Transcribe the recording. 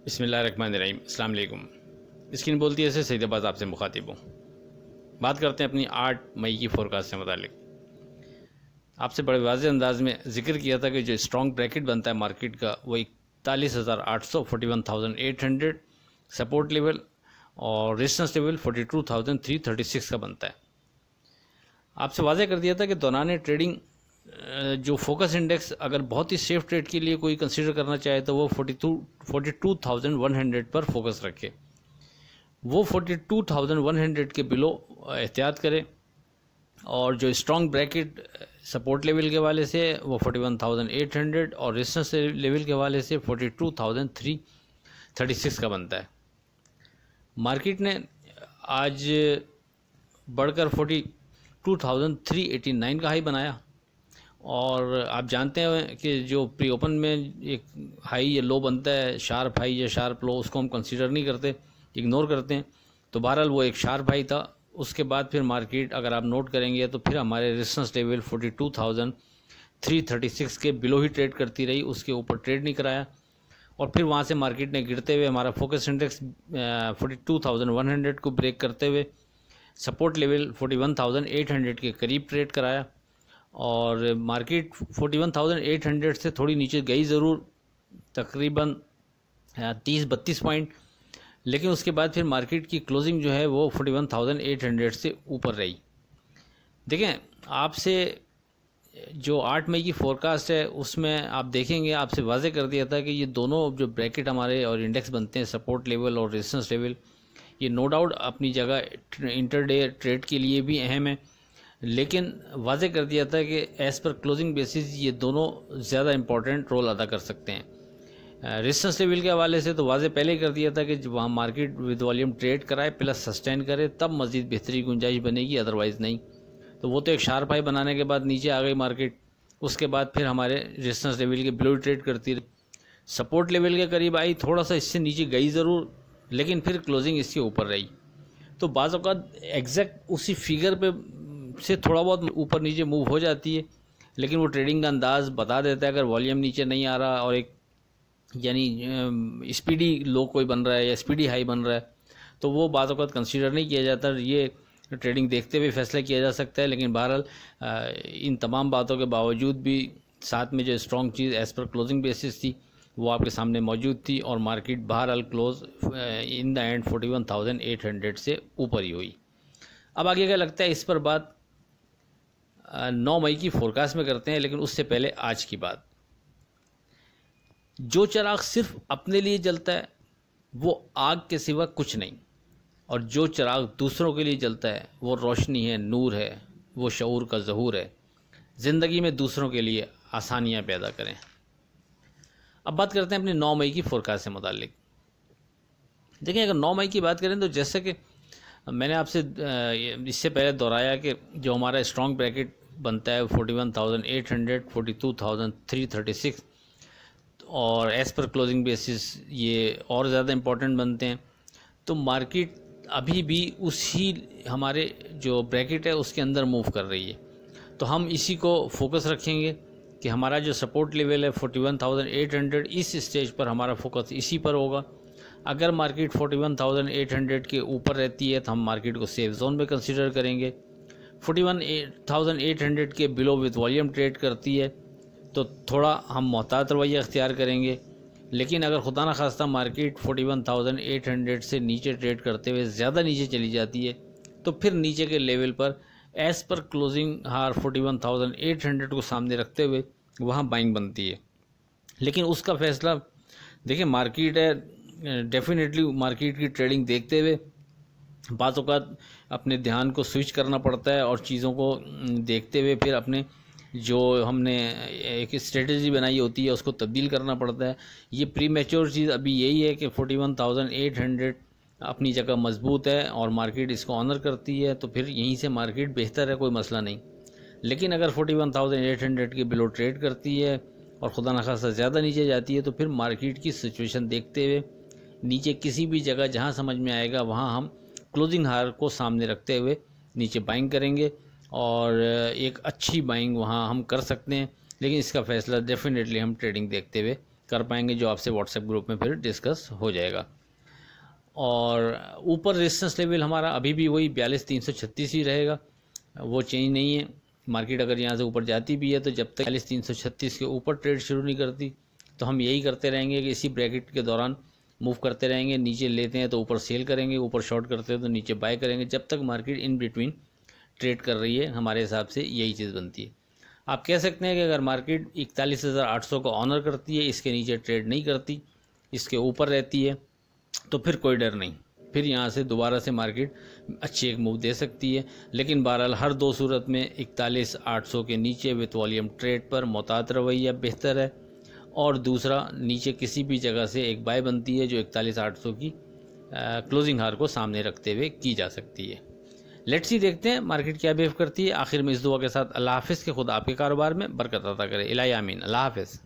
बिस्मिल्लाहिर्रहमानिर्रहीम। अस्सलाम वालेकुम। स्क्रीन बोलती है सईद अब्बास आपसे मुखातिब हूँ। बात करते हैं अपनी 8 मई की फोरकास्ट से मुतालिक। आपसे बड़े वाज़ेह अंदाज में जिक्र किया था कि जो स्ट्रॉन्ग ब्रैकेट बनता है मार्केट का वो 41,800 41,800 सपोर्ट लेवल और रेजिस्टेंस लेवल 42,336 का बनता है। आपसे वाज़ेह कर दिया था कि दौरान ट्रेडिंग जो फोकस इंडेक्स अगर बहुत ही सेफ ट्रेड के लिए कोई कंसीडर करना चाहे तो वो 42,100 पर फोकस रखे, वो 42,100 के बिलो एहतियात करे। और जो स्ट्रॉन्ग ब्रैकेट सपोर्ट लेवल के हवाले से वो 41,800 और रेजिस्टेंस लेवल के हवाले से 42,336 का बनता है। मार्केट ने आज बढ़कर 42,389 का हाई बनाया और आप जानते हैं कि जो प्री ओपन में एक हाई या लो बनता है, शार्प हाई या शार्प लो, उसको हम कंसीडर नहीं करते, इग्नोर करते हैं। तो बहरहाल वो एक शार्प हाई था। उसके बाद फिर मार्केट अगर आप नोट करेंगे तो फिर हमारे रेजिस्टेंस लेवल 42,336 के बिलो ही ट्रेड करती रही, उसके ऊपर ट्रेड नहीं कराया। और फिर वहाँ से मार्केट ने गिरते हुए हमारा फोकस इंडेक्स 42,100 को ब्रेक करते हुए सपोर्ट लेवल 41,800 के करीब ट्रेड कराया। और मार्केट 41,800 से थोड़ी नीचे गई ज़रूर, तकरीबन 30-32 पॉइंट, लेकिन उसके बाद फिर मार्केट की क्लोजिंग जो है वो 41,800 से ऊपर रही। देखें, आपसे जो 8 मई की फोरकास्ट है उसमें आप देखेंगे, आपसे वाज़ेह कर दिया था कि ये दोनों जो ब्रैकेट हमारे और इंडेक्स बनते हैं, सपोर्ट लेवल और रेजिस्टेंस लेवल, ये नो डाउट अपनी जगह इंटरडे ट्रेड के लिए भी अहम है, लेकिन वाज़ेह कर दिया था कि एज़ पर क्लोजिंग बेसिस ये दोनों ज़्यादा इंपॉर्टेंट रोल अदा कर सकते हैं। रेजिस्टेंस लेवल के हवाले से तो वाज़ेह पहले ही कर दिया था कि जब वहाँ मार्केट विद वॉल्यूम ट्रेड कराए प्लस सस्टेन करे तब मज़ीद बेहतरी गुंजाइश बनेगी, अदरवाइज़ नहीं। तो वो तो एक शार्प हाई बनाने के बाद नीचे आ गई मार्केट, उसके बाद फिर हमारे रेजिस्टेंस लेवल के बिलो ट्रेड करती रही, सपोर्ट लेवल के करीब आई, थोड़ा सा इससे नीचे गई ज़रूर, लेकिन फिर क्लोजिंग इसके ऊपर रही। तो बाज़ औक़ात एग्जैक्ट उसी फिगर पे से थोड़ा बहुत ऊपर नीचे मूव हो जाती है, लेकिन वो ट्रेडिंग का अंदाज़ बता देता है। अगर वॉल्यूम नीचे नहीं आ रहा और एक यानी स्पीडी लो कोई बन रहा है या स्पीडी हाई बन रहा है तो वो बाज़ औक़ात कंसीडर नहीं किया जाता, ये ट्रेडिंग देखते हुए फैसला किया जा सकता है। लेकिन बहरहाल इन तमाम बातों के बावजूद भी साथ में जो स्ट्रॉन्ग चीज़ एज़ पर क्लोजिंग बेसिस थी वो आपके सामने मौजूद थी और मार्केट बहरहाल क्लोज इन द एंड 41,800 से ऊपर ही हुई। अब आगे क्या लगता है इस पर बात 9 मई की फोरकास्ट में करते हैं, लेकिन उससे पहले आज की बात। जो चिराग सिर्फ अपने लिए जलता है वो आग के सिवा कुछ नहीं, और जो चिराग दूसरों के लिए जलता है वो रोशनी है, नूर है, वो शऊर का ज़हूर है। ज़िंदगी में दूसरों के लिए आसानियाँ पैदा करें। अब बात करते हैं अपनी 9 मई की फोरकास्ट से मुताल्लिक। देखिए, अगर 9 मई की बात करें तो जैसे कि मैंने आपसे इससे पहले दोहराया कि जो हमारा स्ट्रॉन्ग ब्रैकेट बनता है 41,800 42,336 और एज़ पर क्लोजिंग बेसिस ये और ज़्यादा इम्पोर्टेंट बनते हैं। तो मार्केट अभी भी उसी हमारे जो ब्रैकेट है उसके अंदर मूव कर रही है, तो हम इसी को फोकस रखेंगे कि हमारा जो सपोर्ट लेवल है 41,800, इस स्टेज पर हमारा फोकस इसी पर होगा। अगर मार्केट 41,800 के ऊपर रहती है तो हम मार्केट को सेफ जोन में कंसीडर करेंगे। 41,800 के बिलो विद वॉल्यूम ट्रेड करती है तो थोड़ा हम मोहतात रवैया अख्तियार करेंगे। लेकिन अगर खुदा न खास्ता मार्केट 41,800 से नीचे ट्रेड करते हुए ज़्यादा नीचे चली जाती है तो फिर नीचे के लेवल पर एज़ पर क्लोजिंग हार 41,800 को सामने रखते हुए वहाँ बाइंग बनती है। लेकिन उसका फैसला देखिए, मार्केट है, डेफिनेटली मार्केट की ट्रेडिंग देखते हुए बात औक़ात अपने ध्यान को स्विच करना पड़ता है और चीज़ों को देखते हुए फिर अपने जो हमने एक स्ट्रेटजी बनाई होती है उसको तब्दील करना पड़ता है। ये प्री मैच्योर चीज़ अभी यही है कि 41,800 अपनी जगह मजबूत है और मार्केट इसको ऑनर करती है, तो फिर यहीं से मार्केट बेहतर है, कोई मसला नहीं। लेकिन अगर 41,800 के बिलो ट्रेड करती है और खुदा न खास्ता ज़्यादा नीचे जाती है तो फिर मार्केट की सिचुएशन देखते हुए नीचे किसी भी जगह जहाँ समझ में आएगा वहाँ हम क्लोजिंग हार को सामने रखते हुए नीचे बाइंग करेंगे और एक अच्छी बाइंग वहाँ हम कर सकते हैं। लेकिन इसका फ़ैसला डेफिनेटली हम ट्रेडिंग देखते हुए कर पाएंगे, जो आपसे व्हाट्सएप ग्रुप में फिर डिस्कस हो जाएगा। और ऊपर रेजिस्टेंस लेवल हमारा अभी भी वही 42,336 ही रहेगा, वो चेंज नहीं है। मार्केट अगर यहाँ से ऊपर जाती भी है तो जब तक 42,336 के ऊपर ट्रेड शुरू नहीं करती तो हम यही करते रहेंगे कि इसी ब्रैकेट के दौरान मूव करते रहेंगे। नीचे लेते हैं तो ऊपर सेल करेंगे, ऊपर शॉर्ट करते हैं तो नीचे बाय करेंगे, जब तक मार्केट इन बिटवीन ट्रेड कर रही है। हमारे हिसाब से यही चीज़ बनती है। आप कह सकते हैं कि अगर मार्केट 41,800 को ऑनर करती है, इसके नीचे ट्रेड नहीं करती, इसके ऊपर रहती है, तो फिर कोई डर नहीं, फिर यहाँ से दोबारा से मार्केट अच्छी एक मूव दे सकती है। लेकिन बहरहाल हर दो सूरत में 41,800 के नीचे विथ वॉल्यूम ट्रेड पर मोहतात रवैया बेहतर है। और दूसरा, नीचे किसी भी जगह से एक बाय बनती है जो 41,800 की क्लोजिंग हार को सामने रखते हुए की जा सकती है। लेट्स ही देखते हैं मार्केट क्या बिहेव करती है। आखिर में इस दुआ के साथ अल्लाह हाफिज़ के खुद आपके कारोबार में बरकत अता करे। इलाही आमीन। अल्लाह हाफिज़।